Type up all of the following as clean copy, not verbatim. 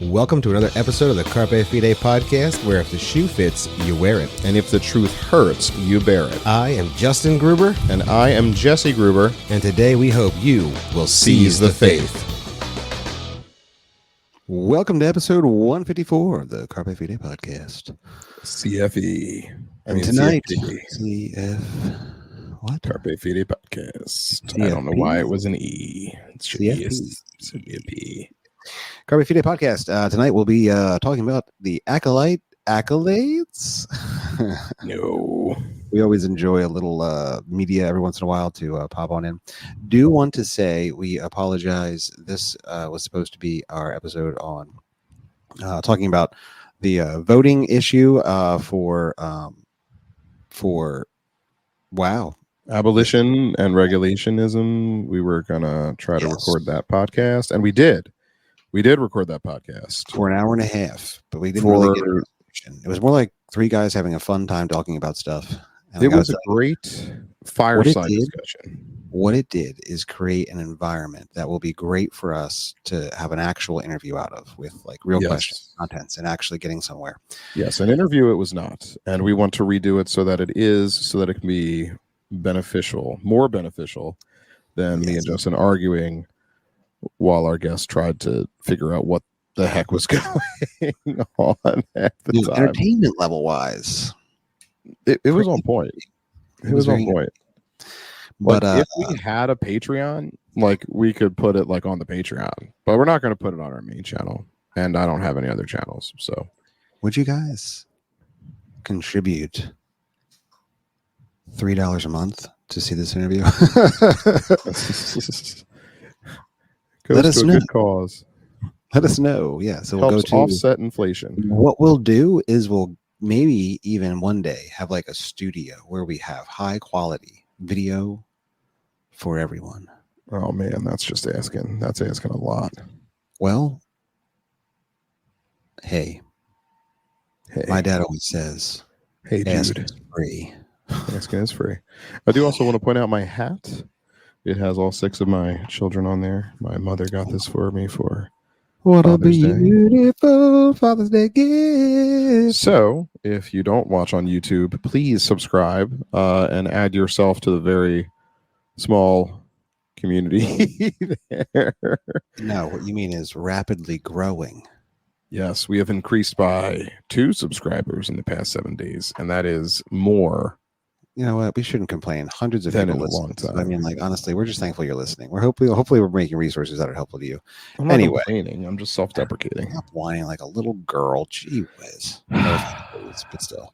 Welcome to another episode of the Carpe Fide podcast, where if the shoe fits, you wear it. And if the truth hurts, you bear it. I am Justin Gruber. And I am Jesse Gruber. And today we hope you will seize the faith. Welcome to episode 154 of the Carpe Fide podcast. CFE. And tonight, What? Carpe Fide podcast. CFP? I don't know why it was an E. It should be a CFP. Carpe Fide podcast. Tonight we'll be talking about the Acolyte Accolades. No. We always enjoy a little media every once in a while to pop on in. Do want to say we apologize. This was supposed to be our episode on talking about the voting issue for Abolition and regulationism. We were going to try to record that podcast, and we did. We did record that podcast for an hour and a half, but we didn't really get it. It was more like three guys having a fun time talking about stuff. And it was a great fireside discussion. What it did is create an environment that will be great for us to have an actual interview out of, with like real questions, contents, and actually getting somewhere. Yes, an interview it was not, and we want to redo it so that it can be beneficial, more beneficial than me and Justin arguing while our guest tried to figure out what the heck was going on at the time. Entertainment level wise, it was on point. It was on point. But if we had a Patreon, like we could put it like on the Patreon, but we're not going to put it on our main channel, and I don't have any other channels. So, would you guys contribute $3 a month to see this interview? Let us know. Good cause. Let us know. Yeah, so we'll helps go to offset inflation. What we'll do is we'll maybe even one day have like a studio where we have high quality video for everyone. Oh man, that's asking a lot. Well, hey, my dad always says, "Hey, Jude, is free." Asking is free. I do also want to point out my hat. It has all 6 of my children on there. My mother got this for me for Father's Day. Beautiful Father's Day gift. So, if you don't watch on YouTube, please subscribe and add yourself to the very small community there. No, what you mean is rapidly growing. Yes, we have increased by 2 subscribers in the past 7 days, and that is more. You know what? We shouldn't complain. Hundreds of people in a long time. I mean, like, honestly, we're just thankful you're listening. We're hopefully we're making resources that are helpful to you. I'm not complaining. I'm just self-deprecating. Stop whining like a little girl. Gee whiz. But still.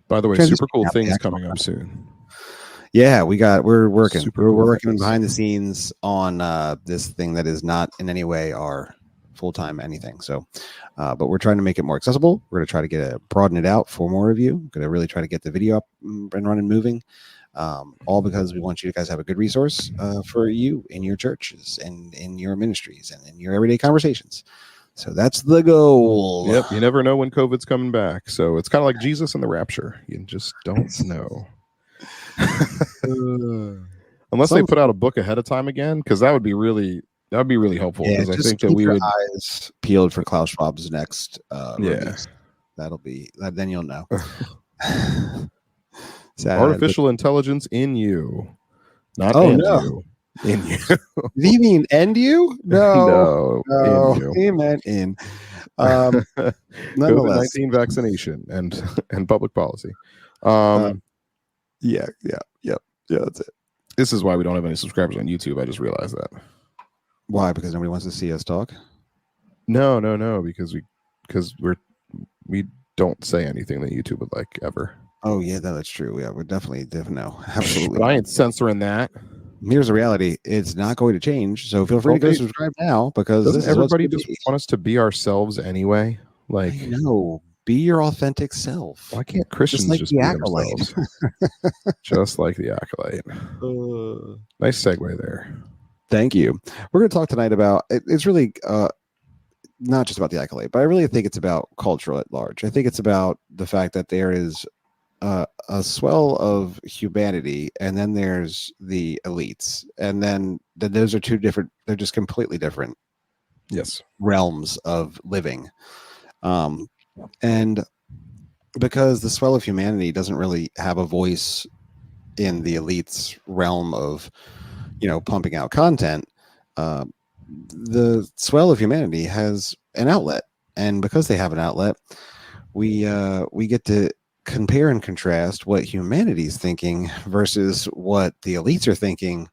By the way, super cool things coming up soon. Yeah, we're working. We're working behind the scenes on this thing that is not in any way our full-time anything. So, but we're trying to make it more accessible. We're going to try to broaden it out for more of you. We're going to really try to get the video up and running, moving. All because we want you guys to have a good resource for you in your churches and in your ministries and in your everyday conversations. So that's the goal. Yep. You never know when COVID's coming back. So it's kind of like Jesus and the rapture. You just don't know. Unless they put out a book ahead of time again, because that would be really helpful. Yeah, because I think that we would eyes peeled for Klaus Schwab's next release. That'll be then you'll know. Artificial intelligence in you, not in you. In you. Did he mean end you? No, in you. He meant in. COVID-19 vaccination and public policy. Yeah, that's it. This is why we don't have any subscribers on YouTube. I just realized that. Why? Because nobody wants to see us talk? No. Because we don't say anything that YouTube would like ever. Oh yeah, that's true. Yeah, we're definitely no, absolutely. But I ain't censoring that. Here's the reality: it's not going to change. So feel free to go subscribe now, because everybody just want us to be ourselves anyway. Like, no, be your authentic self. Why can't Christians just be themselves? Just like the Acolyte. Nice segue there. Thank you. We're going to talk tonight about it's really not just about the Acolyte, but I really think it's about culture at large. I think it's about the fact that there is a swell of humanity, and then there's the elites, and then those are two different. They're just completely different. Yes. Realms of living, and because the swell of humanity doesn't really have a voice in the elites realm of, pumping out content. The swell of humanity has an outlet, and because they have an outlet, we get to compare and contrast what humanity's thinking versus what the elites are thinking,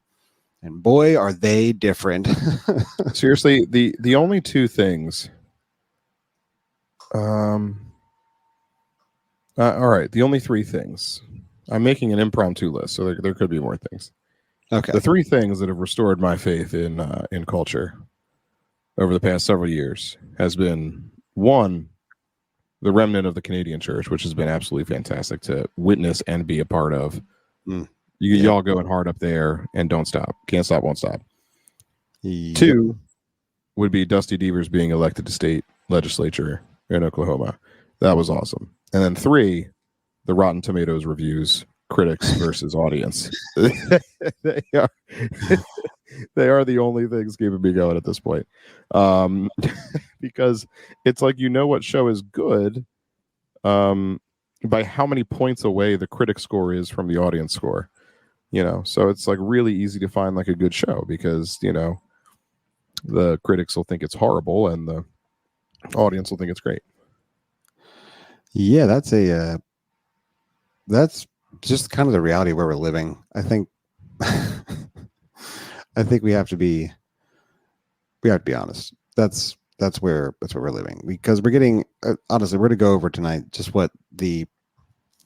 and boy, are they different. Seriously, the only two things. All right, the only three things. I'm making an impromptu list, so there could be more things. Okay. The three things that have restored my faith in culture over the past several years has been, one, the remnant of the Canadian church, which has been absolutely fantastic to witness and be a part of. Y'all going hard up there and don't stop. Can't stop, won't stop. Yep. Two would be Dusty Deevers being elected to state legislature in Oklahoma. That was awesome. And then three, the Rotten Tomatoes reviews, critics versus audience. They are the only things keeping me going at this point. Because it's like, what show is good by how many points away the critic score is from the audience score. So it's like really easy to find like a good show because, the critics will think it's horrible and the audience will think it's great. Yeah, that's just kind of the reality where we're living. I think we have to be honest. That's where we're living, because we're getting honestly, we're going to go over tonight just what the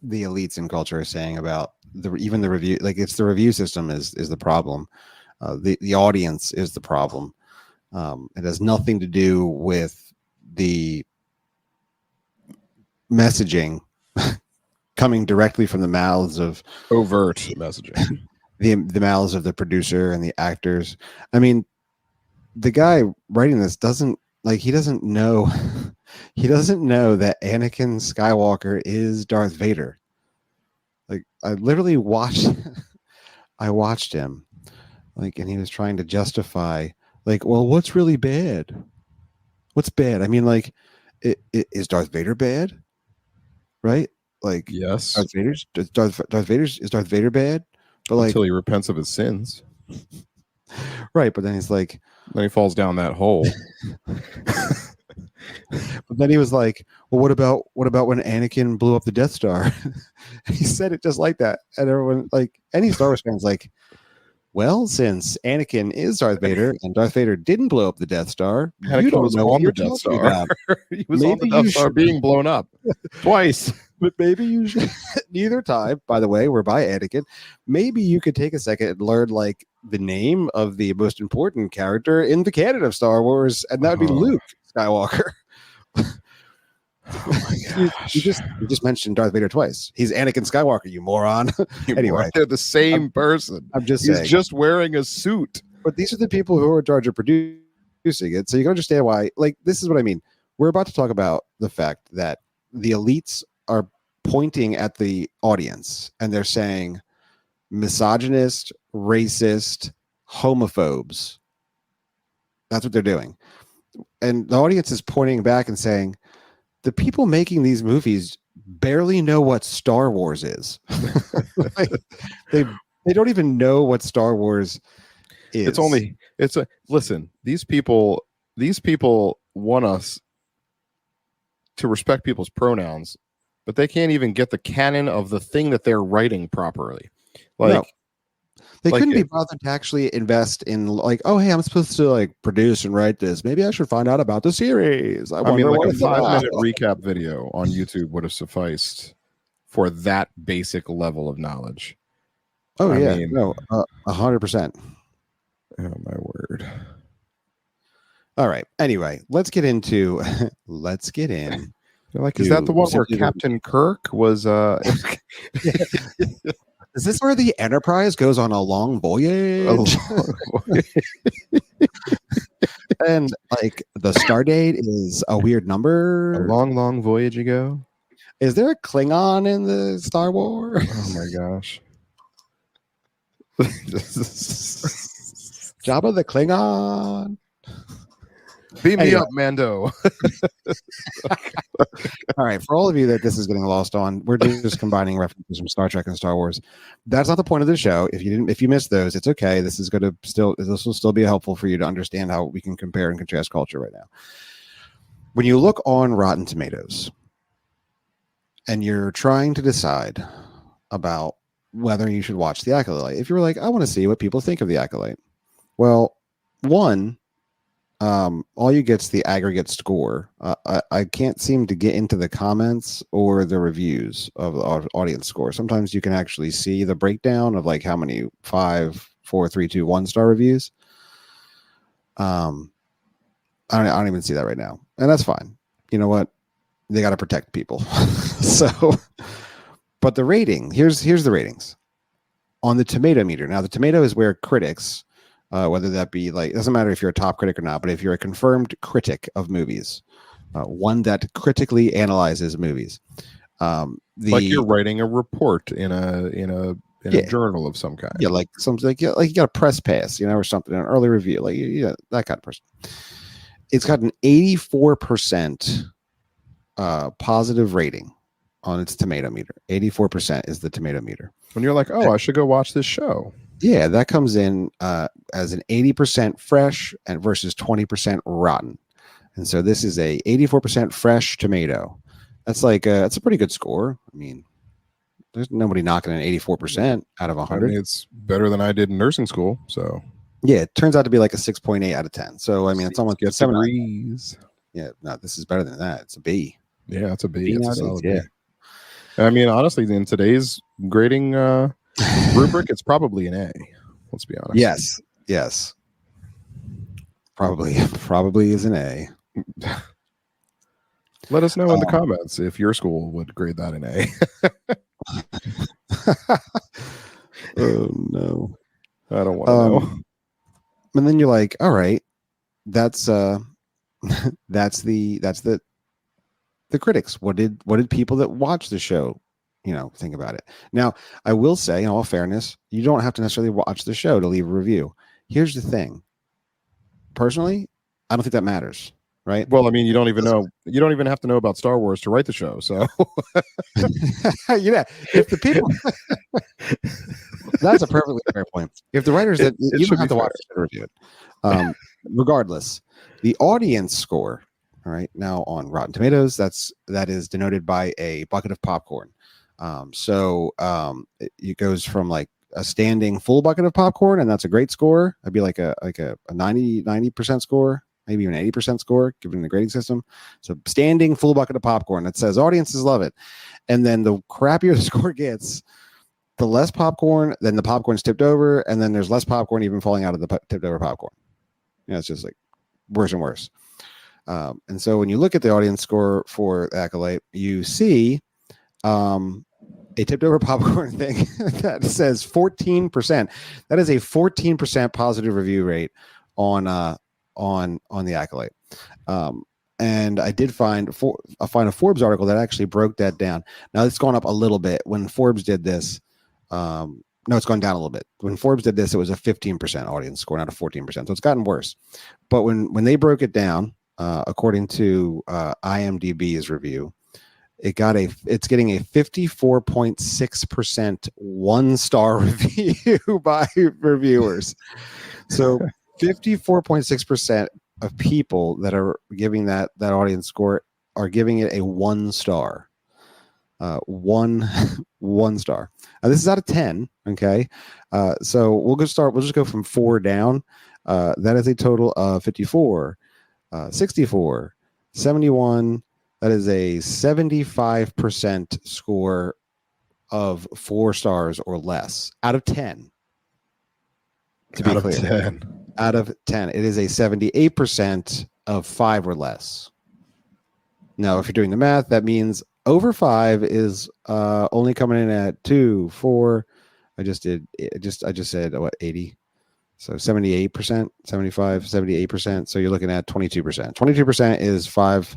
elites in culture are saying about even the review. Like, it's the review system is the problem. The audience is the problem. It has nothing to do with the messaging coming directly from the mouths of overt messaging, the mouths of the producer and the actors. I mean, the guy writing this doesn't know that Anakin Skywalker is Darth Vader. Like, I literally watched him, like, and he was trying to justify, like, well, what's really bad? What's bad? I mean, like, is Darth Vader bad? Right? Like, yes, Darth Vader bad? But like, until he repents of his sins, right? But then he's like, then he falls down that hole. But then he was like, well, what about when Anakin blew up the Death Star? He said it just like that, and everyone, like, any Star Wars fans, like, well, since Anakin is Darth Vader and Darth Vader didn't blow up the Death Star, you don't know what you're talking about. He was on the Death Star being blown up twice. But maybe you should. Neither time, by the way, we're by Anakin. Maybe you could take a second and learn, like, the name of the most important character in the canon of Star Wars, and that would be Luke Skywalker. Oh my gosh. You just mentioned Darth Vader twice. He's Anakin Skywalker, you moron. Anyway, they're the same person. I'm just saying. He's just wearing a suit. But these are the people who are in charge of producing it, so you can understand why. Like, this is what I mean. We're about to talk about the fact that the elites are pointing at the audience and they're saying misogynist, racist, homophobes. That's what they're doing. And the audience is pointing back and saying, the people making these movies barely know what Star Wars is. Like, they don't even know what Star Wars is. Listen, these people want us to respect people's pronouns, but they can't even get the canon of the thing that they're writing properly. Like, no. They couldn't be bothered to actually invest in, like, oh, hey, I'm supposed to, like, produce and write this. Maybe I should find out about the series. I mean, like, a 5-minute recap video on YouTube would have sufficed for that basic level of knowledge. Oh, I mean, no, 100%. Oh, my word. All right. Anyway, let's get in. Like, is that the one where Captain Kirk was? Is this where the Enterprise goes on a long voyage? And, like, the star date is a weird number. A long, long voyage ago. Is there a Klingon in the Star Wars? Oh my gosh. Jabba the Klingon. Beam me up, Mando. All right, for all of you that this is getting lost on, we're just combining references from Star Trek and Star Wars. That's not the point of the show. If you missed those, it's okay. This will still be helpful for you to understand how we can compare and contrast culture right now. When you look on Rotten Tomatoes and you're trying to decide about whether you should watch The Acolyte, if you're like, I want to see what people think of The Acolyte, well, one, all you get's the aggregate score. I can't seem to get into the comments or the reviews of the audience score. Sometimes you can actually see the breakdown of like how many 5, 4, 3, 2, 1 star reviews. I don't even see that right now, and that's fine. You know what? They got to protect people. So, but the rating, here's the ratings on the tomato meter. Now, the tomato is where critics, whether that be like, it doesn't matter if you're a top critic or not, but if you're a confirmed critic of movies, one that critically analyzes movies, like you're writing a report in a journal of some kind. Yeah, like something like you got a press pass, or something, an early review, like that kind of person. It's got an 84% positive rating on its tomato meter. 84% is the tomato meter. When you're like, oh, I should go watch this show. Yeah, that comes in as an 80% fresh and versus 20% rotten. And so this is a 84% fresh tomato. That's like that's a pretty good score. I mean, there's nobody knocking an 84% out of 100. I mean, it's better than I did in nursing school. So yeah, it turns out to be like a 6.8 out of 10. So I mean, it's almost 7 degrees. Yeah, no, this is better than that. It's a B. Yeah, it's a B. It's a solid B. I mean, honestly, in today's grading rubric, it's probably an A. Let's be honest. Yes. Probably is an A. Let us know in the comments if your school would grade that an A. Oh no, I don't want to know. And then you're like, all right, that's the critics. What did people that watch the show, think about it? Now, I will say, in all fairness, you don't have to necessarily watch the show to leave a review. Here's the thing. Personally, I don't think that matters, right? Well, I mean, you don't even have to know about Star Wars to write the show. So, yeah, if the people, that's a perfectly fair point. If the writers that you don't have to watch it to review it, regardless, the audience score. All right, now on Rotten Tomatoes, that is denoted by a bucket of popcorn. It goes from like a standing full bucket of popcorn, and that's a great score. That'd be like a 90% score, maybe even 80% score, given the grading system. So standing full bucket of popcorn that says audiences love it. And then the crappier the score gets, the less popcorn, then the popcorn's tipped over, and then there's less popcorn even falling out of the tipped over popcorn. It's just like worse and worse. And so when you look at the audience score for Acolyte, you see a tipped over popcorn thing that says 14%. That is a 14% positive review rate on the Acolyte. And I did find a Forbes article that actually broke that down. Now it's gone up a little bit. When Forbes did this, no, it's gone down a little bit. When Forbes did this, it was a 15% audience score, not a 14%. So it's gotten worse. But when they broke it down, according to IMDb's review, it's getting a 54.6% 1-star review by reviewers. So 54.6% of people that are giving that audience score are giving it a 1 star. One star. This is out of 10. Okay. So we'll just go from 4 down. That is a total of 54, 64, 71. That is a 75% score of 4 stars or less out of 10. To be clear, 10. Out of 10, it is a 78% of 5 or less. Now, if you're doing the math, that means over 5 is only coming in at 2, 4. I just said what, 80. So 78%, 75, 78%. So you're looking at 22%. 22% is 5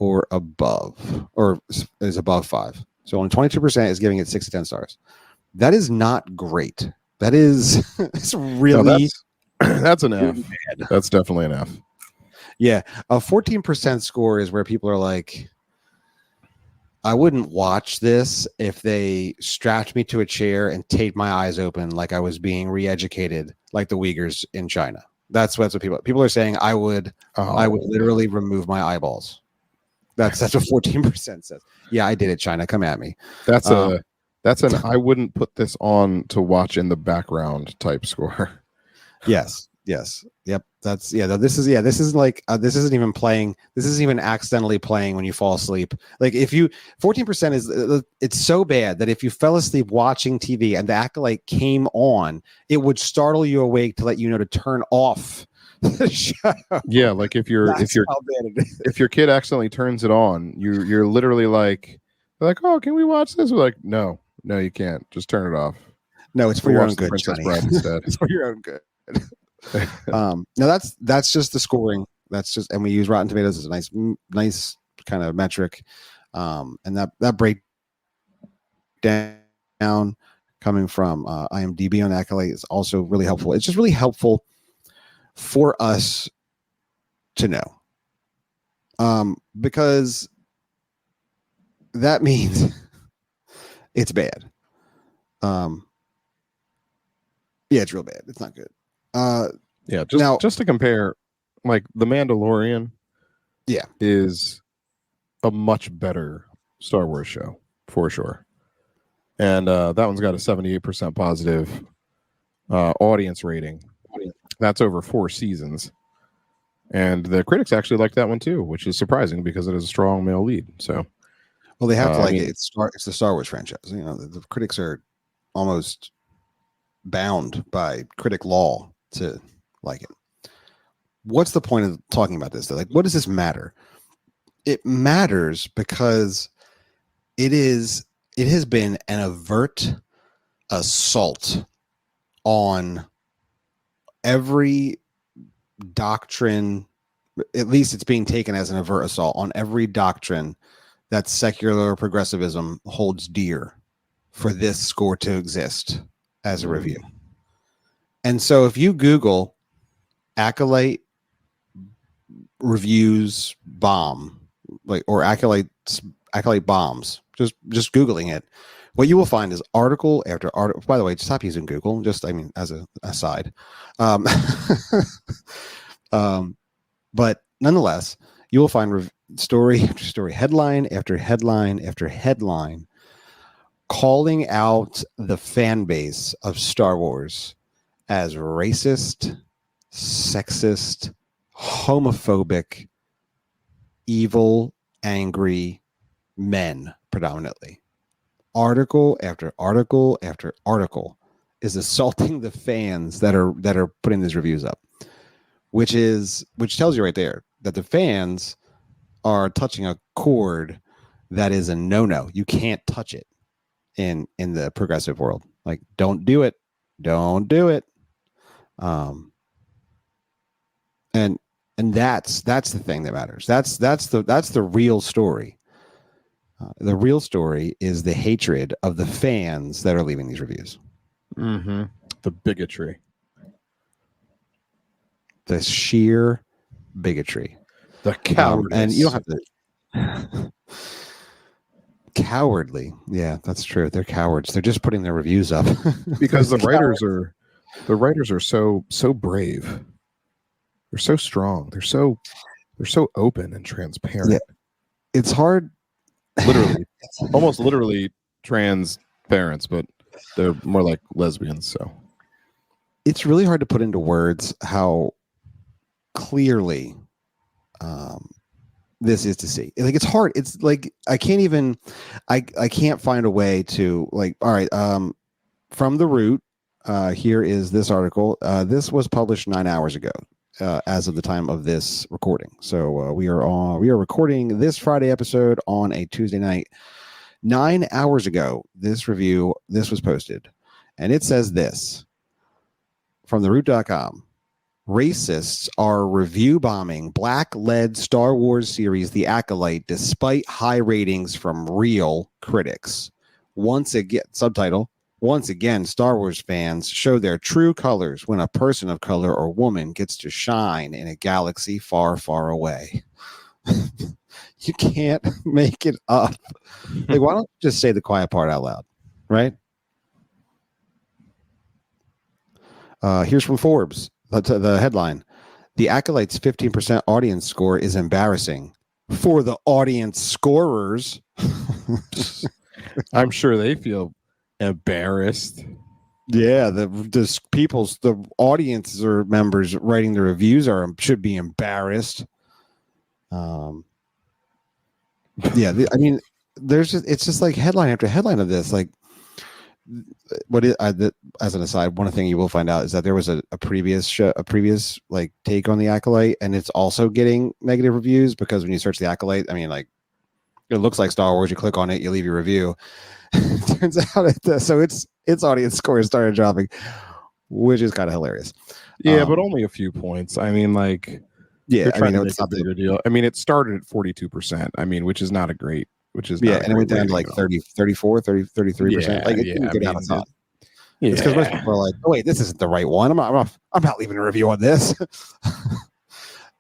or above, or is above 5. So only 22% is giving it 6 to 10 stars. That is not great. That is it's really that's an F. bad. That's definitely an F. Yeah, a 14% score is where people are like, I wouldn't watch this if they strapped me to a chair and taped my eyes open like I was being re-educated, like the Uyghurs in China. That's what people are saying. I would literally remove my eyeballs. That's what 14% says. Yeah, I did it, China. Come at me. That's an I wouldn't put this on to watch in the background type score. Yes. Yep. This is like this isn't even playing. This isn't even accidentally playing when you fall asleep. Like if you 14% is it's so bad that if you fell asleep watching TV and the Acolyte came on, it would startle you awake to let you know to turn off the show. Yeah, like if your kid accidentally turns it on, you're literally like, oh, can we watch this? We're like, no, you can't. Just turn it off. No, it's for your own good, Princess Johnny. Bride instead. It's for your own good. No, that's just the scoring. That's just, and we use Rotten Tomatoes as a nice kind of metric. And that breakdown coming from IMDb on Acolyte is also really helpful. It's just really helpful for us to know, because that means it's bad. Yeah, it's real bad. It's not good. Yeah, just to compare, like The Mandalorian, is a much better Star Wars show for sure, and that one's got a 78% positive audience rating. That's over 4 seasons, and the critics actually like that one too, which is surprising because it is a strong male lead. So, well, they have to like it. It's the Star Wars franchise. You know, the critics are almost bound by critic law to like it. What's the point of talking about this? Like, what does this matter? It matters because it has been an overt assault on every doctrine. At least it's being taken as an overt assault on every doctrine that secular progressivism holds dear for this score to exist as a review. And so if you Google Acolyte reviews bomb, like, or Acolyte bombs, just Googling it, what you will find is article after article. By the way, stop using Google. Just, I mean, as a aside. But nonetheless, you will find story after story, headline after headline after headline, calling out the fan base of Star Wars as racist, sexist, homophobic, evil, angry men predominantly. Article after article after article is assaulting the fans that are putting these reviews up, which tells you right there that the fans are touching a chord that is a no-no. You can't touch it in the progressive world. Like, don't do it. And that's the thing that matters. That's the real story. The real story is the hatred of the fans that are leaving these reviews. Mm-hmm. The bigotry. The sheer bigotry. The cowardice. And you don't have to... Cowardly. Yeah, that's true. They're cowards. They're just putting their reviews up. Because the writers are so brave. They're so strong. They're so open and transparent. Yeah. It's hard. Literally, almost literally transparents, but they're more like lesbians. So it's really hard to put into words how clearly this is to see. Like, it's hard. It's like I can't find a way to, like, all right, from The Root, here is this article. This was published 9 hours ago. As of the time of this recording. So we are recording this Friday episode on a Tuesday night. 9 hours ago, this was posted, and it says this from theroot.com: Racists are review bombing black-led Star Wars series The Acolyte despite high ratings from real critics. Once again, subtitle, once again, Star Wars fans show their true colors when a person of color or woman gets to shine in a galaxy far, far away. You can't make it up. Like, why don't you just say the quiet part out loud, right? Here's from Forbes. The headline: The Acolyte's 15% audience score is embarrassing for the audience scorers. I'm sure they feel embarrassed. Yeah, the audience or members writing the reviews should be embarrassed. Yeah, I mean, it's just like headline after headline of this. Like, as an aside, one thing you will find out is that there was a previous like take on the Acolyte, and it's also getting negative reviews because when you search the Acolyte, I mean, like, it looks like Star Wars. You click on it, you leave your review. Turns out so its audience score started dropping, which is kind of hilarious. Yeah, but only a few points. I mean, like, yeah, I mean, it's a bigger deal. I mean, it started at 42%. I mean, which is not a great. And it went down to like 33%. Like, it didn't get out of top. Yeah, it's because most people are like, "Oh wait, this isn't the right one. I'm not leaving a review on this."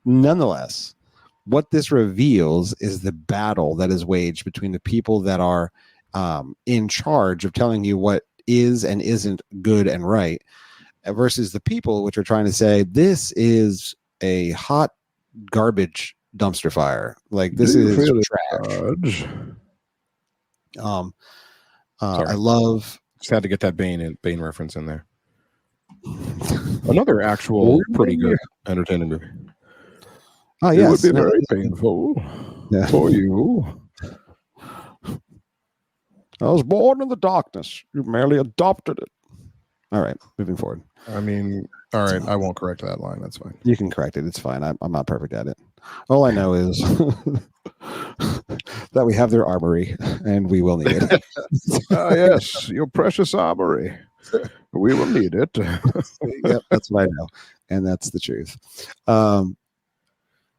Nonetheless, what this reveals is the battle that is waged between the people that are in charge of telling you what is and isn't good and right, versus the people which are trying to say this is a hot garbage dumpster fire. Like, this is trash. I love. Just had to get that Bane reference in there. Another actual pretty good entertaining movie. Oh yes, it would be very painful for you. I was born in the darkness. You merely adopted it. All right, moving forward. I mean, all right, I won't correct that line. That's fine. You can correct it. It's fine. I'm not perfect at it. All I know is that we have their armory and we will need it. Yes, your precious armory. We will need it. Yep, that's what I know, and that's the truth.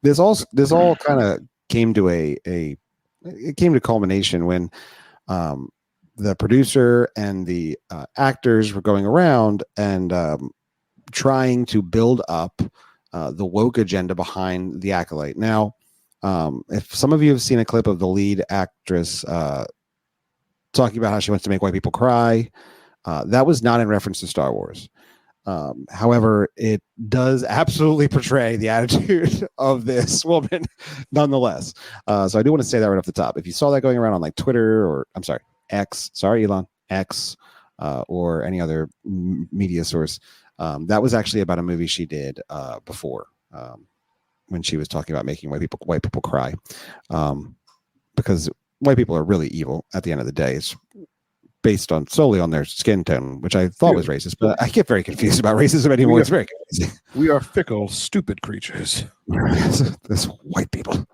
This all kind of came to it came to culmination when the producer and the actors were going around and trying to build up the woke agenda behind the Acolyte. Now, if some of you have seen a clip of the lead actress talking about how she wants to make white people cry, that was not in reference to Star Wars. However, it does absolutely portray the attitude of this woman nonetheless. So I do want to say that right off the top. If you saw that going around on like Twitter or X, sorry, Elon, X, or any other media source, that was actually about a movie she did before, when she was talking about making white people cry, because white people are really evil at the end of the day. It's based solely on their skin tone, which I thought was racist, but I get very confused about racism anymore. It's very confusing. We are fickle, stupid creatures. This white people.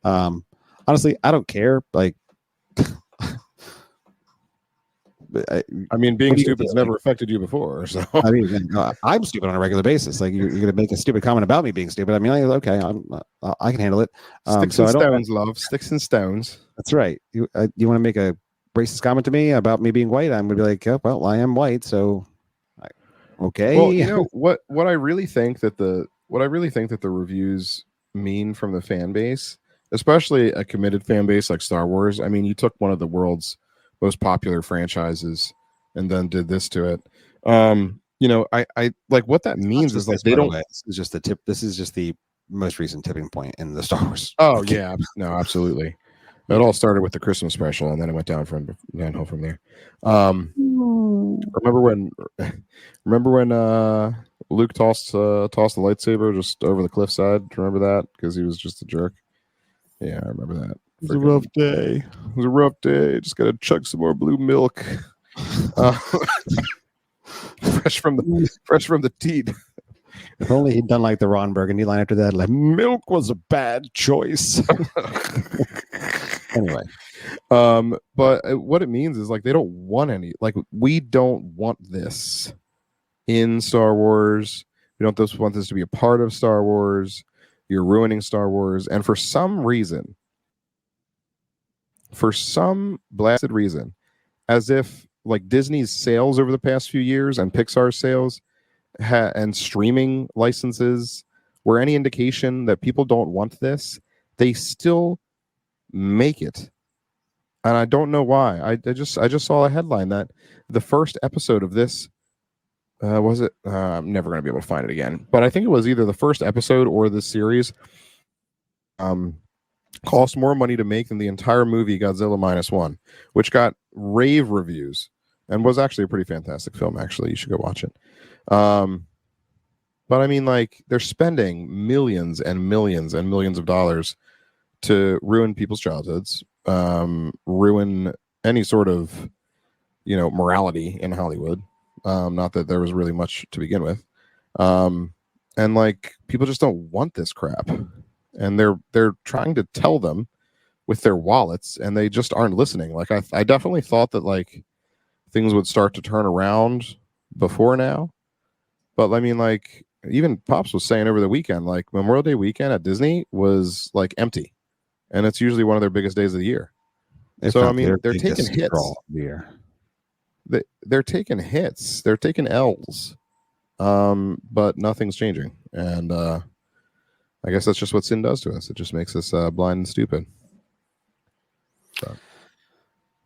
Honestly, I don't care. Like, I mean, being stupid's never affected you before. So I mean, I'm stupid on a regular basis. Like, you're going to make a stupid comment about me being stupid. I mean, like, okay, I can handle it. Sticks and stones, love. Sticks and stones. That's right. You want to make a racist comment to me about me being white? I'm going to be like, oh, well, I am white, so okay. Well, you know what I really think that the reviews mean from the fan base, especially a committed fan base like Star Wars. I mean, you took one of the world's most popular franchises and then did this to it. You know, I like what that means is like they don't. This is just the tip. This is just the most recent tipping point in the Star Wars. Oh yeah, no, absolutely. It all started with the Christmas special, and then it went downhill from there. Remember when Luke tossed the lightsaber just over the cliffside? Remember that? Because he was just a jerk. Yeah, I remember that. It was a rough day. It was a rough day. Just gotta chug some more blue milk. Fresh from the teat. If only he'd done like the Ron Burgundy line after that, like, milk was a bad choice. Anyway, but what it means is like they don't want we don't want this in Star Wars. We don't want this to be a part of Star Wars. You're ruining Star Wars. And for some blasted reason, as if like Disney's sales over the past few years and Pixar's sales and streaming licenses were any indication that people don't want this, they still make it. And I don't know why. I just saw a headline that the first episode of this was it? I'm never going to be able to find it again. But I think it was either the first episode or the series cost more money to make than the entire movie Godzilla -1, which got rave reviews and was actually a pretty fantastic film. Actually, you should go watch it. But I mean, like, they're spending millions and millions and millions of dollars to ruin people's childhoods, ruin any sort of, morality in Hollywood. Not that there was really much to begin with. And like, people just don't want this crap. And they're trying to tell them with their wallets, and they just aren't listening. Like, I definitely thought that like things would start to turn around before now. But I mean, like, even Pops was saying over the weekend, like Memorial Day weekend at Disney was like empty. And it's usually one of their biggest days of the year. So I mean, they're taking hits. They're taking hits. They're taking L's. But nothing's changing. And I guess that's just what sin does to us. It just makes us blind and stupid. So.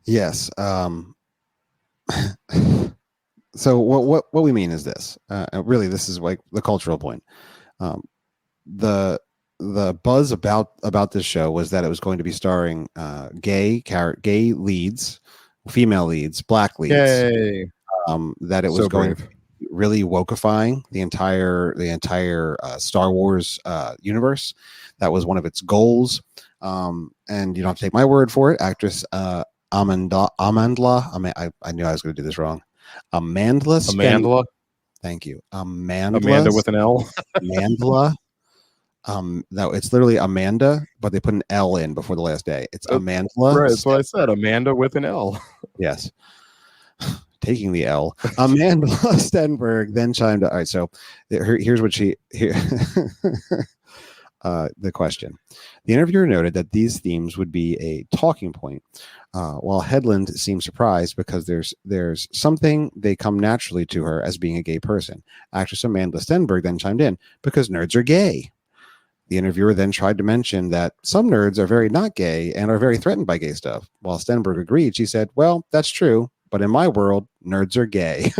Yes. So what we mean is this. Really, this is like the cultural point. The buzz about this show was that it was going to be starring gay leads, female leads, black leads. Yay. That it was so going to be really wokeifying the entire Star Wars universe. That was one of its goals. And you don't have to take my word for it. Actress Amandla. I knew I was going to do this wrong. Amandla. Thank you. Amanda with an L. Amandla. No, it's literally Amanda, but they put an L in before the last day. It's Amandla. Right, that's what I said. Amanda with an L. Yes. Taking the L. Amanda Stenberg then chimed in. All right, so here's what the question. The interviewer noted that these themes would be a talking point, while Headland seemed surprised because there's something they come naturally to her as being a gay person. Actress Amanda Stenberg then chimed in, because nerds are gay. The interviewer then tried to mention that some nerds are very not gay and are very threatened by gay stuff. While Stenberg agreed, she said, well, that's true, but in my world, nerds are gay.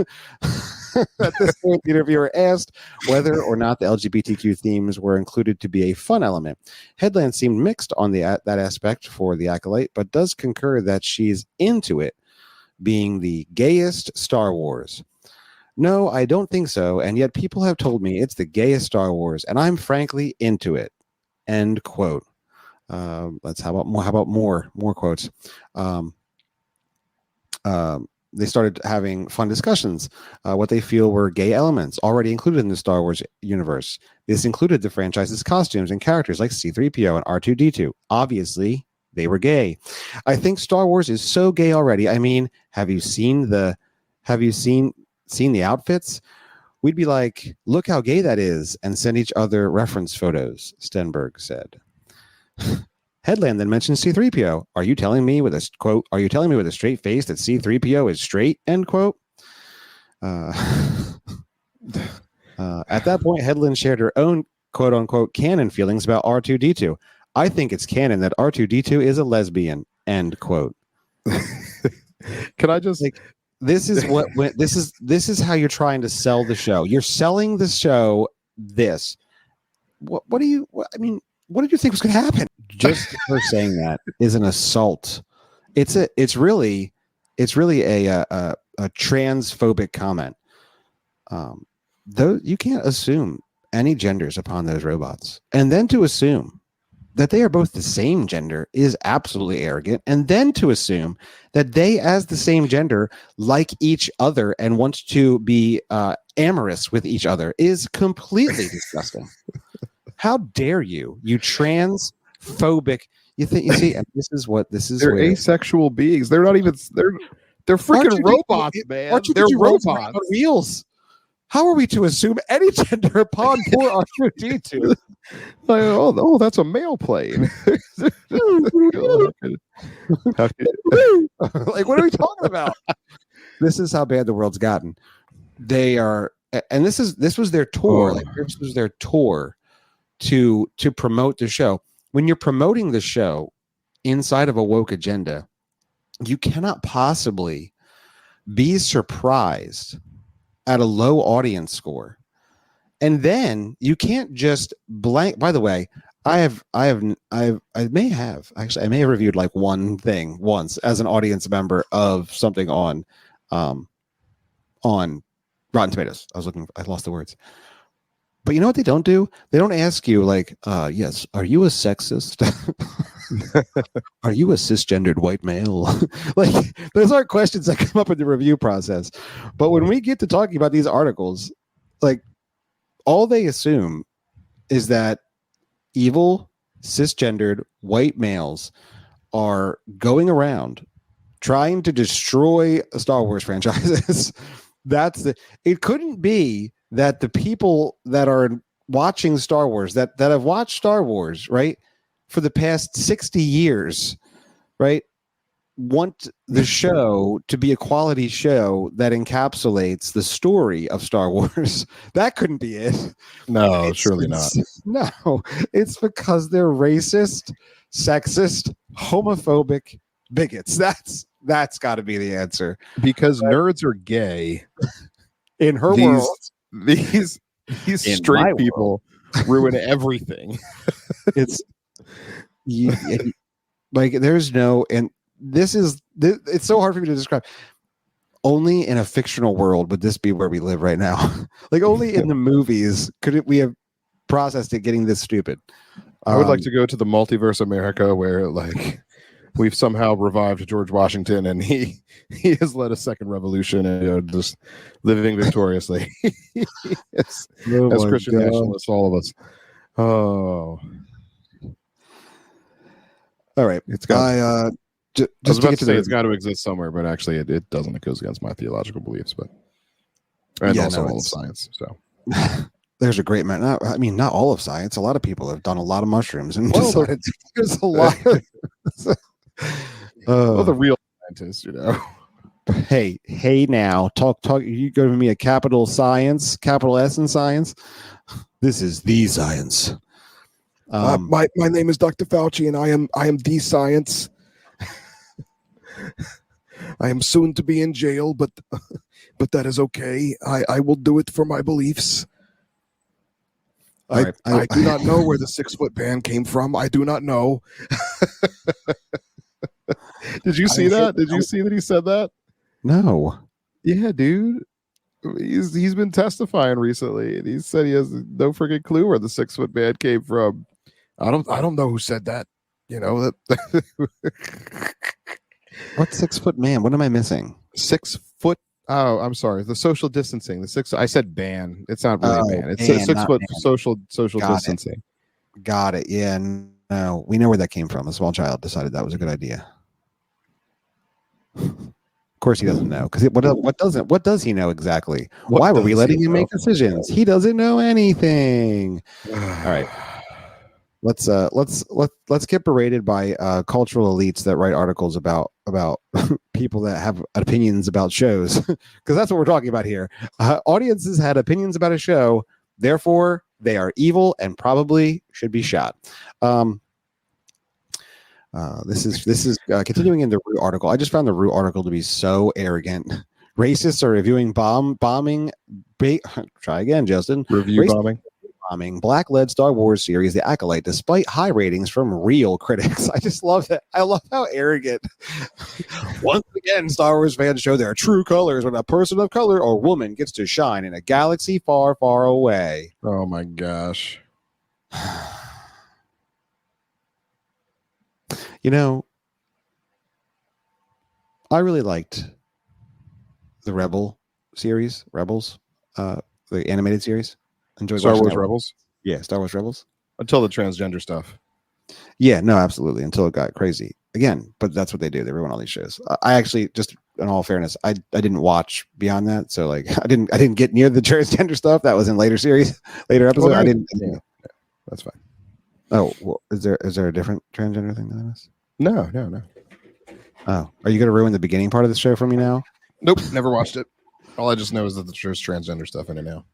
At this point, the interviewer asked whether or not the LGBTQ themes were included to be a fun element. Headland seemed mixed on that aspect for the Acolyte, but does concur that she's into it being the gayest Star Wars. No, I don't think so, and yet people have told me it's the gayest Star Wars, and I'm frankly into it. End quote. How about more quotes? They started having fun discussions, what they feel were gay elements already included in the Star Wars universe. This included the franchise's costumes and characters like C-3PO and R2-D2. Obviously, they were gay. I think Star Wars is so gay already. I mean, have you seen the outfits? We'd be like, look how gay that is, and send each other reference photos, Stenberg said. Headland then mentioned C-3PO. Are you telling me with a straight face that C-3PO is straight? End quote. At that point, Headland shared her own quote unquote canon feelings about R2-D2. I think it's canon that R2-D2 is a lesbian. End quote. Can I just this is how you're trying to sell the show. You're selling the show this. What did you think was going to happen? Just her saying that is an assault. It's really a transphobic comment. Though you can't assume any genders upon those robots, and then to assume that they are both the same gender is absolutely arrogant. And then to assume that they, as the same gender, like each other and want to be amorous with each other is completely disgusting. How dare you transphobic? You see, and this is they're asexual beings. They're not even. They're freaking robots, man. They're robots. Wheels. How are we to assume any gender upon poor R2D2? Like, oh, that's a male plane. How could- Like, what are we talking about? This is how bad the world's gotten. They are, and this was their tour. Like, this was their tour to promote the show. When you're promoting the show inside of a woke agenda, you cannot possibly be surprised at a low audience score. And then you can't just blank. By the way, I may have reviewed like one thing once as an audience member of something on Rotten Tomatoes. I lost the words. But you know what they don't do? They don't ask you like, yes, are you a sexist? Are you a cisgendered white male? Like, those aren't questions that come up in the review process. But when we get to talking about these articles, like, all they assume is that evil, cisgendered white males are going around trying to destroy Star Wars franchises. It couldn't be that the people that are watching Star Wars, that have watched Star Wars, right, for the past 60 years, right, want the show to be a quality show that encapsulates the story of Star Wars. That couldn't be it. No, surely not. No, it's because they're racist, sexist, homophobic bigots. That's got to be the answer. Because nerds are gay. In her world. These straight people ruin everything. It's like, there's no, and it's so hard for me to describe. Only in a fictional world would this be where we live right now. Like, only in the movies we have processed it getting this stupid. I would like to go to the multiverse America where, like, we've somehow revived George Washington and he has led a second revolution and just living victoriously as Christian nationalists, all of us. Oh, all right. It's got. Just to get to say it's got to exist somewhere, but actually it doesn't. It goes against my theological beliefs, but all of science. So there's a great man. Not all of science. A lot of people have done a lot of mushrooms, and there's a lot. The real scientists, Hey, now talk. You go to me a capital S in science. This is the science. My name is Dr. Fauci, and I am the science. I am soon to be in jail, but that is okay. I will do it for my beliefs. I do not know where the 6-foot ban came from. I do not know. Did you see that? Did you see that he said that? No. Yeah, dude. He's been testifying recently, and he said he has no freaking clue where the 6-foot ban came from. I don't know who said that. What 6-foot man? What am I missing? 6 foot. Oh, I'm sorry. The social distancing. I said ban. It's not really ban. It's 6 foot social distancing. Got it. Yeah. No, we know where that came from. A small child decided that was a good idea. Of course, he doesn't know, because what does he know exactly? Why were we letting him make decisions? He doesn't know anything. All right. Let's get berated by cultural elites that write articles about people that have opinions about shows, because that's what we're talking about here. Audiences had opinions about a show, therefore they are evil and probably should be shot. This is continuing in the Root article. I just found the Root article to be so arrogant. Racists are reviewing bombing. Try again, Justin. Bombing Black-led Star Wars series, The Acolyte, despite high ratings from real critics. I just love that. I love how arrogant. Once again, Star Wars fans show their true colors when a person of color or woman gets to shine in a galaxy far, far away. Oh my gosh. I really liked the Rebels, the animated series. Enjoyed Star Wars Rebels. Yeah, Star Wars Rebels. Until the transgender stuff. Yeah, no, absolutely. Until it got crazy. again, but that's what they do. They ruin all these shows. I actually, just in all fairness, I didn't watch beyond that. So like, I didn't get near the transgender stuff. That was in later episodes. I didn't. Yeah, that's fine. Oh, well, is there a different transgender thing than this? No. Oh, are you going to ruin the beginning part of the show for me now? Nope, never watched it. All I just know is that there's transgender stuff in it now.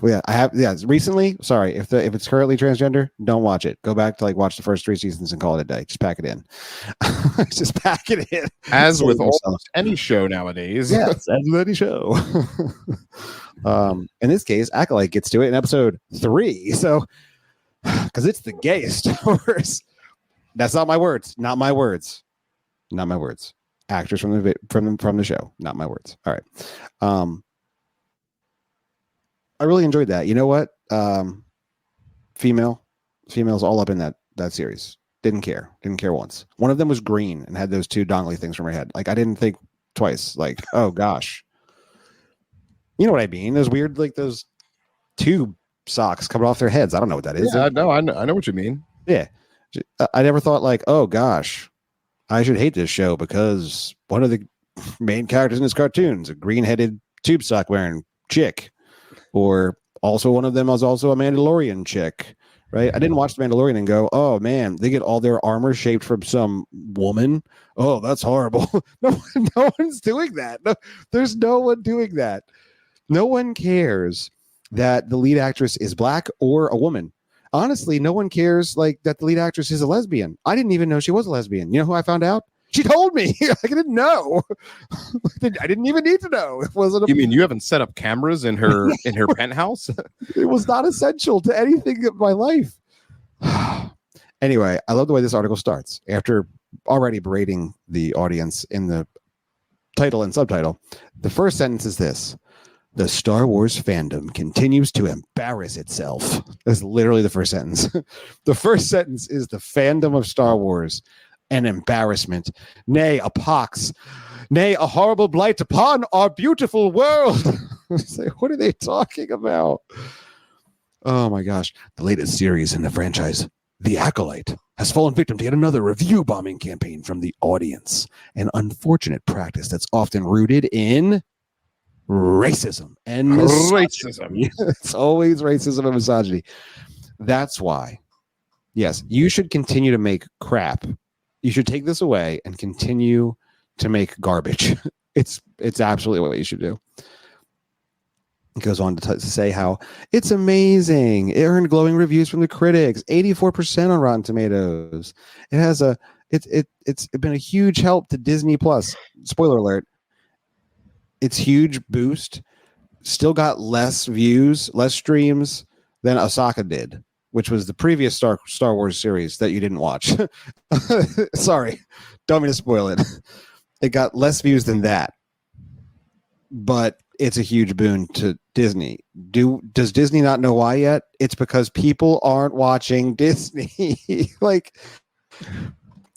Yeah, I have. Yeah, recently. Sorry, if it's currently transgender, don't watch it. Go back to like watch the first 3 seasons and call it a day. Just pack it in. Just pack it in. As with almost any show nowadays. Yes, as with any show. In this case, Acolyte gets to it in episode 3. So, because it's the gayest Star Wars. That's not my words. Not my words. Not my words. Actors from the show. Not my words. All right. I really enjoyed that. You know what? Females all up in that series. Didn't care once. One of them was green and had those 2 dongly things from her head. Like, I didn't think twice. Like, oh gosh, you know what I mean? Those weird, like those tube socks coming off their heads. I don't know what that is. Yeah, no, I know what you mean. Yeah, I never thought like, oh gosh, I should hate this show because one of the main characters in this cartoon's a green-headed tube sock wearing chick. Or also one of them was also a Mandalorian chick, right? I didn't watch The Mandalorian and go, oh man, they get all their armor shaped from some woman. Oh, that's horrible. No one's doing that. No, there's no one doing that. No one cares that the lead actress is black or a woman. Honestly, no one cares like that the lead actress is a lesbian. I didn't even know she was a lesbian. You know who I found out? She told me. I didn't know. I didn't even need to know. It wasn't. You mean you haven't set up cameras in her penthouse? It was not essential to anything of my life. Anyway, I love the way this article starts. After already berating the audience in the title and subtitle, the first sentence is this: "The Star Wars fandom continues to embarrass itself." That's literally the first sentence. The first sentence is the fandom of Star Wars. An embarrassment, nay, a pox, nay, a horrible blight upon our beautiful world. What are they talking about? Oh my gosh. The latest series in the franchise, The Acolyte, has fallen victim to yet another review bombing campaign from the audience. An unfortunate practice that's often rooted in racism and misogyny. It's always racism and misogyny. That's why, yes, you should continue to make crap. You should take this away and continue to make garbage. It's absolutely what you should do. It goes on to say how it's amazing. It earned glowing reviews from the critics, 84% on Rotten Tomatoes. It has it's been a huge help to Disney Plus. Spoiler alert. It's huge boost. Still got less views, less streams than Ahsoka did, which was the previous Star Wars series that you didn't watch. Sorry, don't mean to spoil it. It got less views than that, but it's a huge boon to Disney. Does Disney not know why yet? It's because people aren't watching Disney. Like,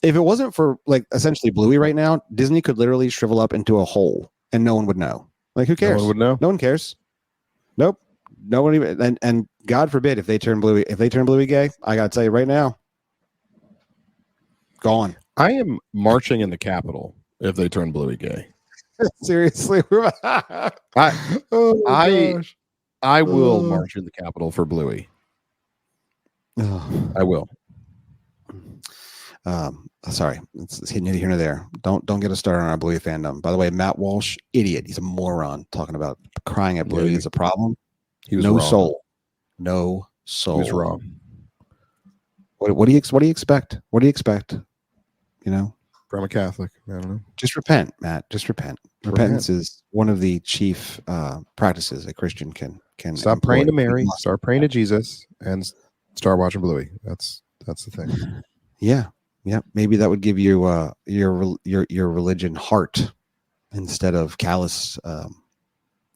if it wasn't for like essentially Bluey right now, Disney could literally shrivel up into a hole and no one would know. Like, who cares? No one would know. No one cares. Nope. No one even, and God forbid if they turn Bluey gay, I gotta tell you right now, gone. I am marching in the Capitol if they turn Bluey gay. Seriously, I will march in the Capitol for Bluey. I will. Sorry, it's hitting here and there. Don't get us started on our Bluey fandom. By the way, Matt Walsh, idiot. He's a moron talking about crying at Bluey is a problem. He was no wrong. soul. No soul. He was wrong. What do you expect? What do you expect? You know, I'm a Catholic. I don't know. just repent, Matt. Just repent. Repentance is one of the chief practices a Christian can Stop employ. praying to Mary. Start praying to Jesus, and start watching Bluey. That's the thing. Yeah. Maybe that would give you your religion heart instead of callous.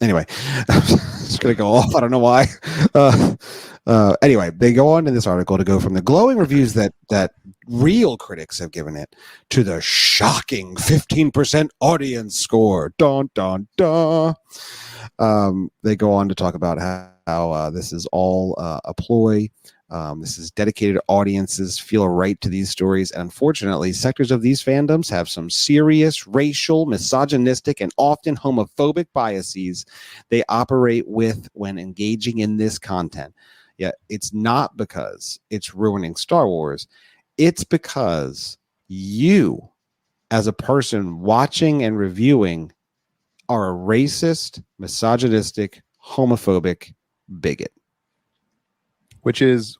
Anyway, it's gonna go off. I don't know why. Anyway, they go on in this article to go from the glowing reviews that real critics have given it to the shocking 15% audience score. Dun dun dun. They go on to talk about how this is all a ploy This is dedicated audiences feel a right to these stories. And unfortunately, sectors of these fandoms have some serious racial, misogynistic, and often homophobic biases they operate with when engaging in this content. Yeah, it's not because it's ruining Star Wars. It's because you, as a person watching and reviewing, are a racist, misogynistic, homophobic bigot. Which is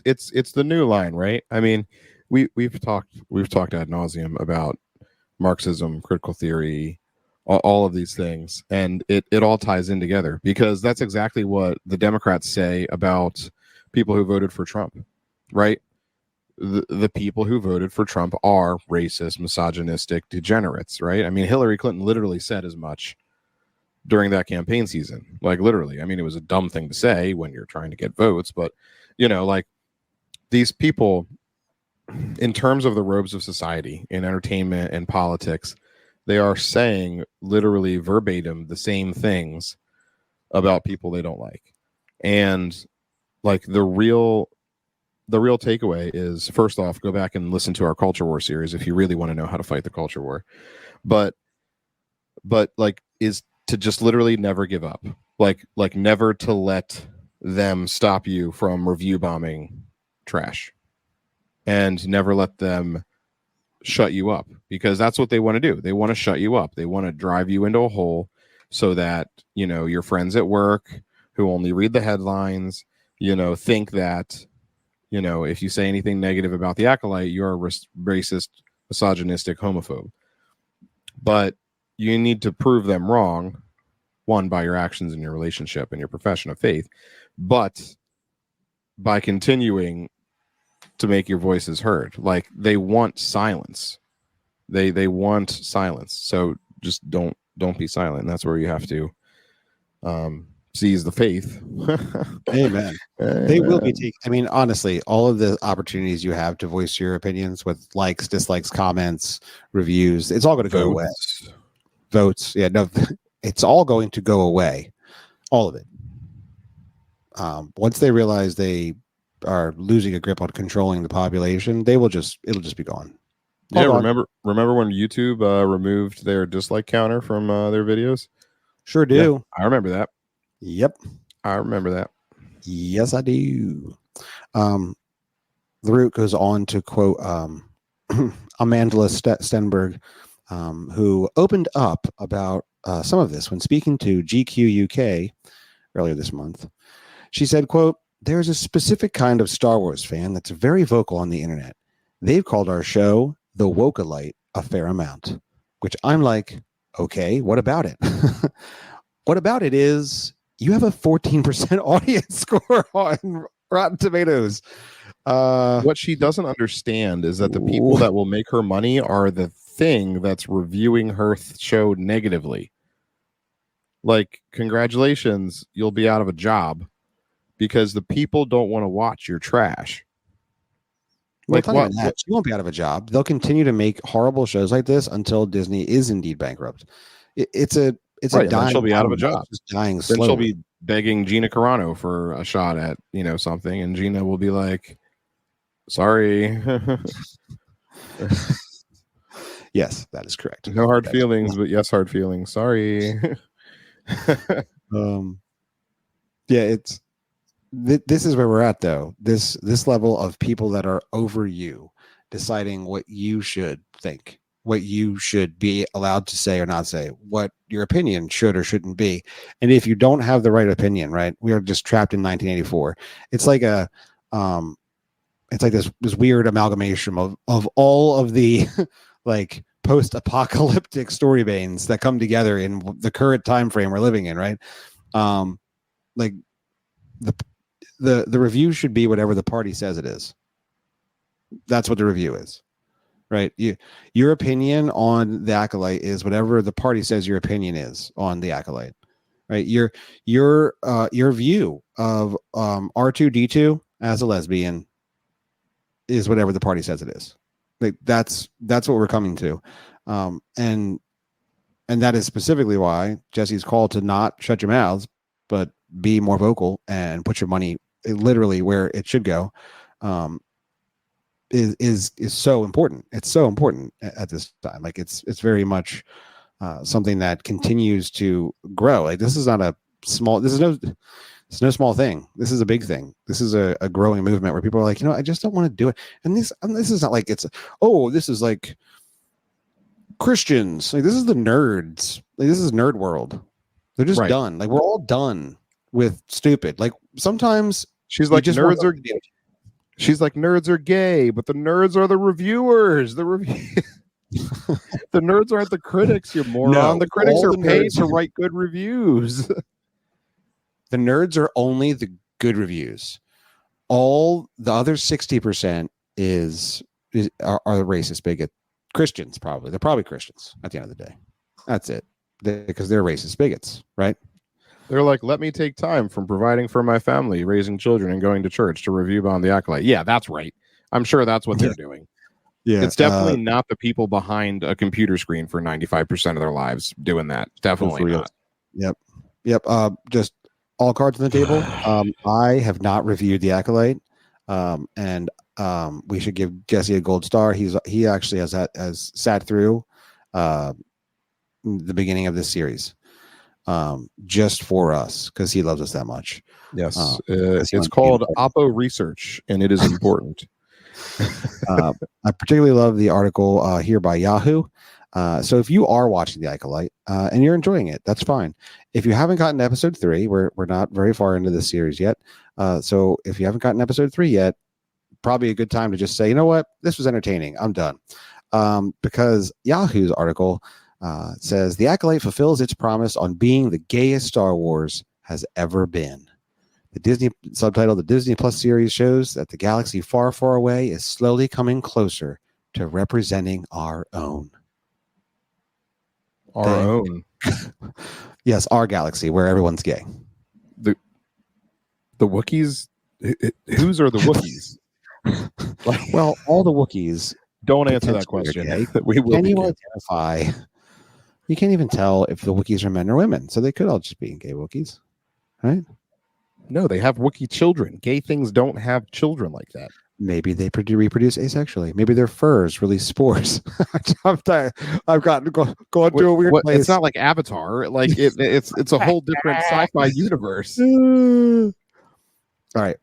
it's the new line, right? I mean, we've talked ad nauseum about Marxism, critical theory, all of these things, and it all ties in together, because that's exactly what the Democrats say about people who voted for Trump, right? The people who voted for Trump are racist, misogynistic degenerates, right? I mean, Hillary Clinton literally said as much during that campaign season, like literally. I mean, it was a dumb thing to say when you're trying to get votes, but like these people, in terms of the robes of society in entertainment and politics, they are saying literally verbatim the same things about people they don't like. And like the real takeaway is, first off, go back and listen to our culture war series if you really want to know how to fight the culture war. But like, is to just literally never give up, like never to let them stop you from review bombing trash, and never let them shut you up, because that's what they want to do. They want to shut you up. They want to drive you into a hole so that your friends at work who only read the headlines think that if you say anything negative about the Acolyte, you're a racist, misogynistic homophobe. But you need to prove them wrong, one, by your actions in your relationship and your profession of faith, but by continuing to make your voices heard. Like, they want silence. They want silence. So just don't be silent. And that's where you have to seize the faith. Amen. They will be taking, I mean, honestly, all of the opportunities you have to voice your opinions with likes, dislikes, comments, reviews, it's all going to go away. Votes. Yeah, no, it's all going to go away. All of it. Once they realize they are losing a grip on controlling the population, it'll just be gone. Yeah, remember when YouTube removed their dislike counter from their videos? Sure do. Yeah, I remember that. Yep. I remember that. Yes, I do. The Root goes on to quote Amandla Stenberg, who opened up about some of this when speaking to GQ UK earlier this month. She said, quote, "There's a specific kind of Star Wars fan that's very vocal on the internet. They've called our show the Wokalite a fair amount," which I'm like, okay, what about it? What about it is you have a 14% audience score on Rotten Tomatoes. What she doesn't understand is that the people that will make her money are the thing that's reviewing her show negatively. Like, congratulations, you'll be out of a job because the people don't want to watch your trash. Like, what? You won't be out of a job. They'll continue to make horrible shows like this until Disney is indeed bankrupt. It's a dying. Then she'll be out of a job. Just dying then slowly. She'll be begging Gina Carano for a shot at something, and Gina will be like, "Sorry." Yes, that is correct. No hard feelings, but yes, hard feelings. Sorry. Yeah, this is where we're at, though. This level of people that are over you, deciding what you should think, what you should be allowed to say or not say, what your opinion should or shouldn't be. And if you don't have the right opinion, right, we are just trapped in 1984. It's like this weird amalgamation of all of the like post-apocalyptic story veins that come together in the current time frame we're living in, right? Like the review should be whatever the party says it is. That's what the review is, right? Your opinion on the Acolyte is whatever the party says your opinion is on the Acolyte, right? Your view of R2D2 as a lesbian is whatever the party says it is. Like, that's what we're coming to, and that is specifically why Jesse's call to not shut your mouths, but be more vocal and put your money literally where it should go, is so important. It's so important at this time. Like it's very much something that continues to grow. Like this is not a small. It's no small thing. This is a big thing. This is a growing movement where people are like, I just don't want to do it. And this is not like this is like Christians. Like this is the nerds. Like this is nerd world. They're just done. Like we're all done with stupid. Like sometimes she's like nerds are. She's like nerds are gay, but the nerds are the reviewers. The nerds aren't the critics. You moron. No, the critics are paid to write good reviews. The nerds are only the good reviews. All the other 60% are the racist bigot Christians. Probably they're probably Christians at the end of the day. That's it, because they're racist bigots, right? They're like, let me take time from providing for my family, raising children, and going to church to review Beyond the Acolyte. Yeah, that's right. I'm sure that's what they're doing. Yeah, it's definitely not the people behind a computer screen for 95% of their lives doing that. Definitely not. Yep. Just all cards on the table. I have not reviewed the Acolyte, and we should give Jesse a gold star. He actually has sat through the beginning of this series just for us because he loves us that much. Yes, it's called Oppo Research, and it is important. I particularly love the article here by Yahoo. So if you are watching the Acolyte and you're enjoying it, that's fine. If you haven't gotten to episode 3, we're not very far into this series yet. So if you haven't gotten episode 3 yet, probably a good time to just say, you know what, this was entertaining. I'm done. Because Yahoo's article says the Acolyte fulfills its promise on being the gayest Star Wars has ever been. The the Disney Plus series shows that the galaxy far, far away is slowly coming closer to representing our own. Our own. Yes, our galaxy where everyone's gay. The Wookiees? Whose are the Wookiees? Well, all the Wookiees. Don't answer that question. We will. Can you identify? You can't even tell if the Wookiees are men or women, so they could all just be gay Wookiees, right? No, they have Wookiee children. Gay things don't have children like that. Maybe they reproduce asexually. Maybe their furs release spores. I've gotten gone to a weird place. It's not like Avatar. Like it's a whole different sci-fi universe. All right.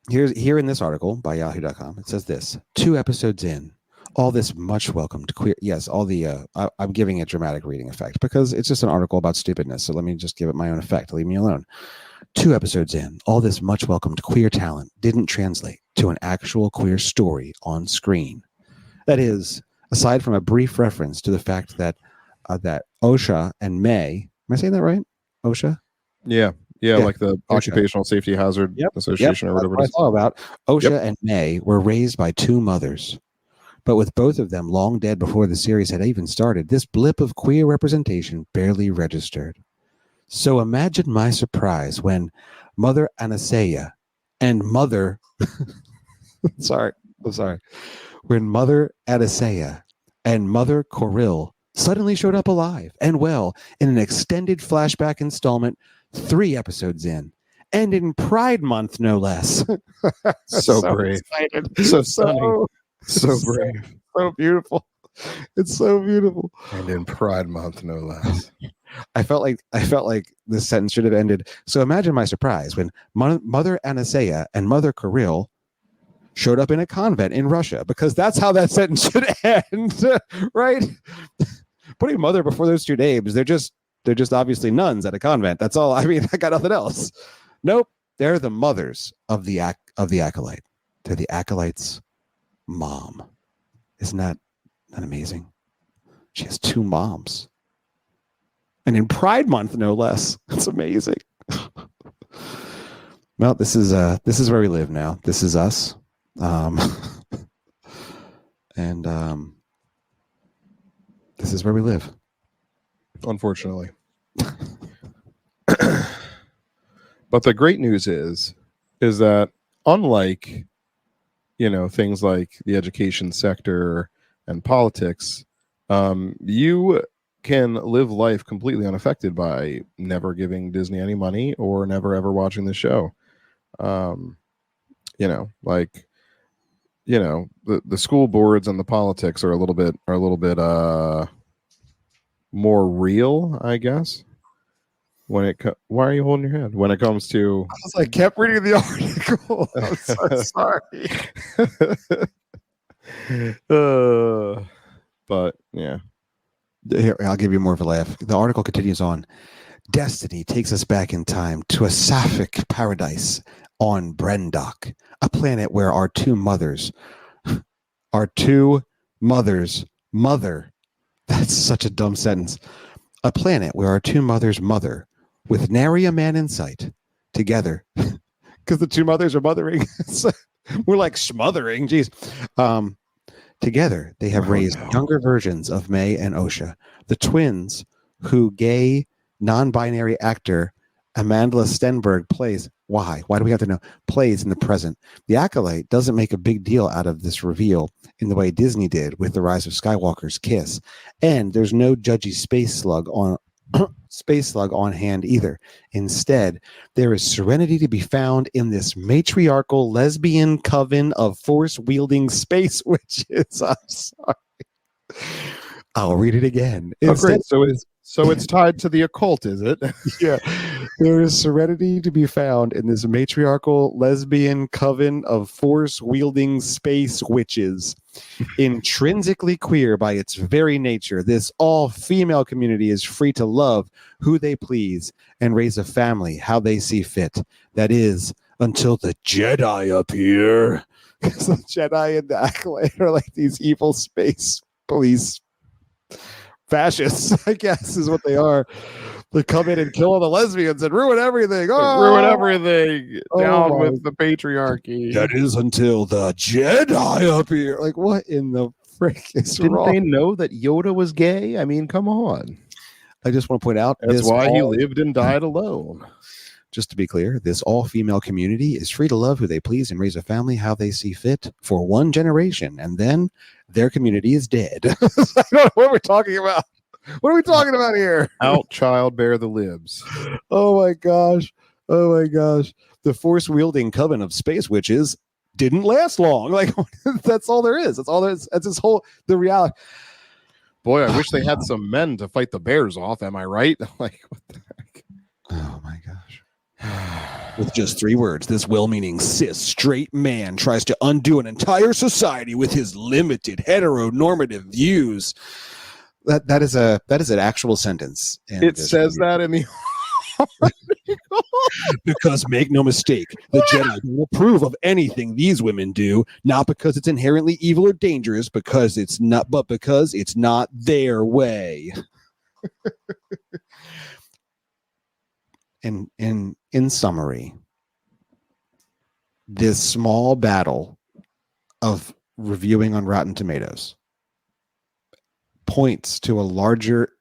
Here in this article by Yahoo.com, it says this: 2 episodes in, all this much welcomed queer. Yes, all the. I'm giving it dramatic reading effect because it's just an article about stupidness. So let me just give it my own effect. Leave me alone. 2 episodes in, all this much welcomed queer talent didn't translate to an actual queer story on screen. That is, aside from a brief reference to the fact that that OSHA and May, am I saying that right? OSHA? Yeah, like the OSHA. Occupational Safety Hazard Association or whatever it is. All about OSHA and May were raised by 2 mothers. But with both of them long dead before the series had even started, this blip of queer representation barely registered. So imagine my surprise when Mother Anastasia and Mother when Mother Anastasia and Mother Kirill suddenly showed up alive and well in an extended flashback installment 3 episodes in, and in Pride Month, no less. So brave. Excited. So stunning. So brave. So beautiful. It's so beautiful. And in Pride Month, no less. I felt like this sentence should have ended. So imagine my surprise when Mother Anastasia and Mother Kirill showed up in a convent in Russia, because that's how that sentence should end, right? Putting mother before those 2 names, they're just obviously nuns at a convent. That's all. I mean, I got nothing else. Nope, they're the mothers of the Acolyte. They're the Acolyte's mom. Isn't that amazing? She has 2 moms. And in Pride Month, no less. It's amazing. Well, this is where we live now. This is us. And this is where we live. Unfortunately. But the great news is that unlike, things like the education sector and politics, you can live life completely unaffected by never giving Disney any money or never ever watching the show. Like, the school boards and the politics are a little bit more real, I guess. Why are you holding your head? When it comes to, I kept reading the article. I'm so sorry. But yeah. Here, I'll give you more of a laugh. The article continues on. Destiny takes us back in time to a sapphic paradise on Brendok, a planet where our two mothers, mother. That's such a dumb sentence. A planet where our two mothers mother, with nary a man in sight, together, because the two mothers are mothering. We're like smothering. Jeez. Together, they have raised younger versions of May and Osha, the twins who gay non-binary actor Amanda Stenberg plays. Why? Why do we have to know? Plays in the present. The Acolyte doesn't make a big deal out of this reveal in the way Disney did with The Rise of Skywalker's kiss. And there's no judgy space slug on hand either. Instead, there is serenity to be found in this matriarchal lesbian coven of force-wielding space witches. I'm sorry. I'll read it again. Great. So it's tied to the occult, is it? Yeah. There is serenity to be found in this matriarchal lesbian coven of force-wielding space witches. Intrinsically queer by its very nature, this all-female community is free to love who they please and raise a family how they see fit. That is, until the Jedi appear. Because the Jedi and the Acolyte are like these evil space police fascists, I guess, is what they are. They come in and kill all the lesbians and ruin everything. Ruin everything. Down with the patriarchy. That is until the Jedi appear. Like, what in the frick is wrong? Didn't they know that Yoda was gay? I mean, come on. I just want to point out that's why he lived and died alone. Just to be clear, this all-female community is free to love who they please and raise a family how they see fit for one generation, and then their community is dead. I don't know what we're talking about. What are we talking about here? Out, child, bear the libs. Oh my gosh. The force-wielding coven of space witches didn't last long. Like, that's all there is. That's all there is. That's this whole, the reality. Boy, I wish they had some men to fight the bears off. Am I right? Like, what the heck? Oh my gosh. With just 3 words, this well-meaning cis straight man tries to undo an entire society with his limited heteronormative views. That is an actual sentence. It says that in the because make no mistake, the Jedi don't approve of anything these women do, not because it's inherently evil or dangerous, but because it's not their way. In summary, this small battle of reviewing on Rotten Tomatoes points to a larger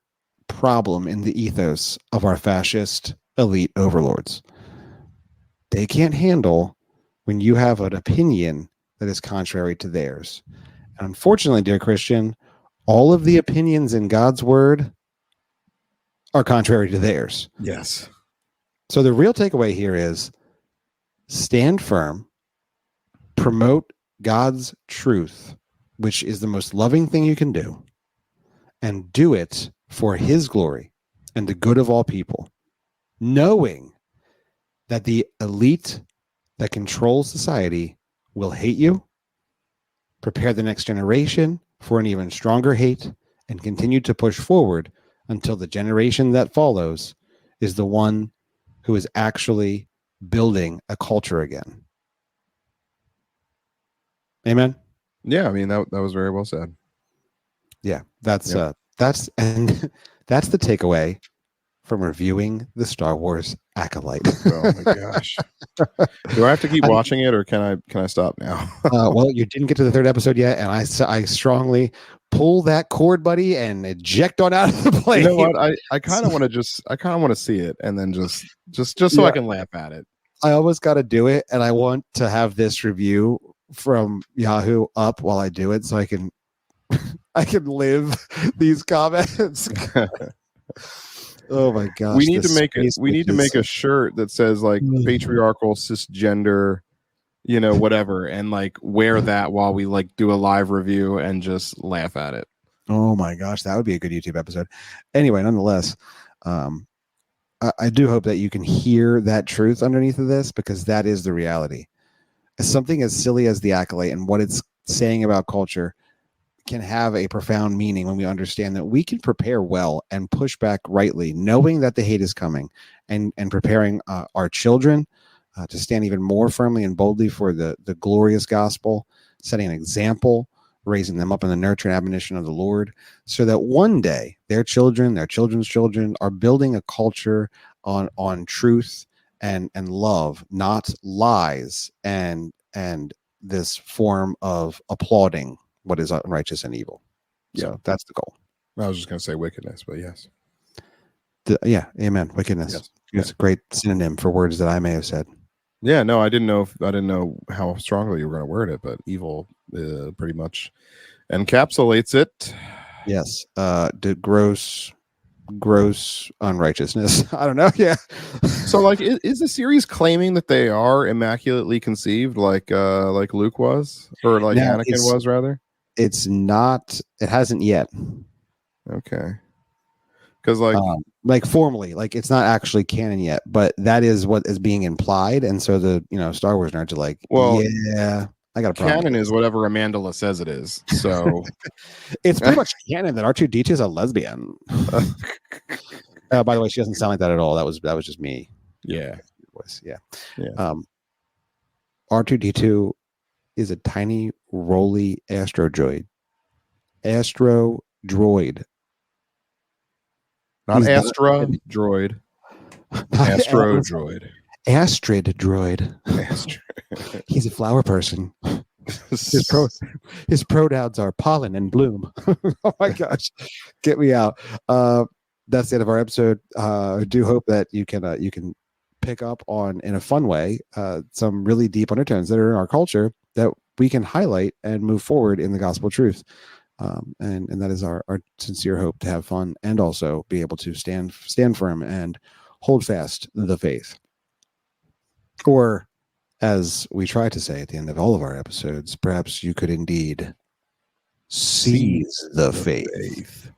problem in the ethos of our fascist elite overlords. They can't handle when you have an opinion that is contrary to theirs. And unfortunately, dear Christian, all of the opinions in God's word are contrary to theirs. Yes. So the real takeaway here is stand firm, promote God's truth, which is the most loving thing you can do, and do it for his glory and the good of all people, knowing that the elite that controls society will hate you, prepare the next generation for an even stronger hate, and continue to push forward until the generation that follows is the one who is actually building a culture again. Amen. Yeah, I mean that was very well said. Yeah, that's the takeaway from reviewing the Star Wars Acolyte. Oh my gosh. Do I have to keep watching it, or can I stop now? Well, you didn't get to the 3rd episode yet, and I strongly pull that cord, buddy, and eject on out of the plane. You know what? I kind of want to see it, and then just so I can laugh at it. I almost got to do it, and I want to have this review from Yahoo up while I do it, so I can live these comments. Oh my gosh. We need to make it. We need to make a shirt that says like patriarchal, cisgender, whatever, and like wear that while we like do a live review and just laugh at it. Oh my gosh, that would be a good YouTube episode. Anyway, nonetheless, I do hope that you can hear that truth underneath of this, because that is the reality. Something as silly as the Acolyte and what it's saying about culture can have a profound meaning when we understand that we can prepare well and push back rightly, knowing that the hate is coming, and preparing our children to stand even more firmly and boldly for the glorious gospel, setting an example, raising them up in the nurture and admonition of the Lord, so that one day their children, their children's children, are building a culture on truth and love, not lies and this form of applauding what is unrighteous and evil. So that's the goal. I was just going to say wickedness, but yes. Yeah, amen. Wickedness. Yes. It's a great synonym for words that I may have said. Yeah, no, I didn't know how strongly you were going to word it, but evil pretty much encapsulates it. Yes. The gross unrighteousness. I don't know. Yeah. So like, is the series claiming that they are immaculately conceived, like Luke was, or like Anakin was, rather? It's not. It hasn't yet. Okay. Because like formally, like it's not actually canon yet, but that is what is being implied, and so the Star Wars nerds are like, well, yeah, I got a problem. Canon is whatever Amandla says it is. So it's pretty much canon that R2-D2 is a lesbian. By the way, she doesn't sound like that at all. That was just me. Yeah. Yeah. R2-D2 is a tiny, roly astro droid. Not Astra droid. Astro droid. Astrid droid. He's a flower person. His pronouns are pollen and bloom. Oh my gosh. Get me out. That's the end of our episode. I do hope that you can pick up on, in a fun way, some really deep undertones that are in our culture that we can highlight and move forward in the gospel truth. And that is our sincere hope, to have fun and also be able to stand firm and hold fast the faith. Or, as we try to say at the end of all of our episodes, perhaps you could indeed seize the faith.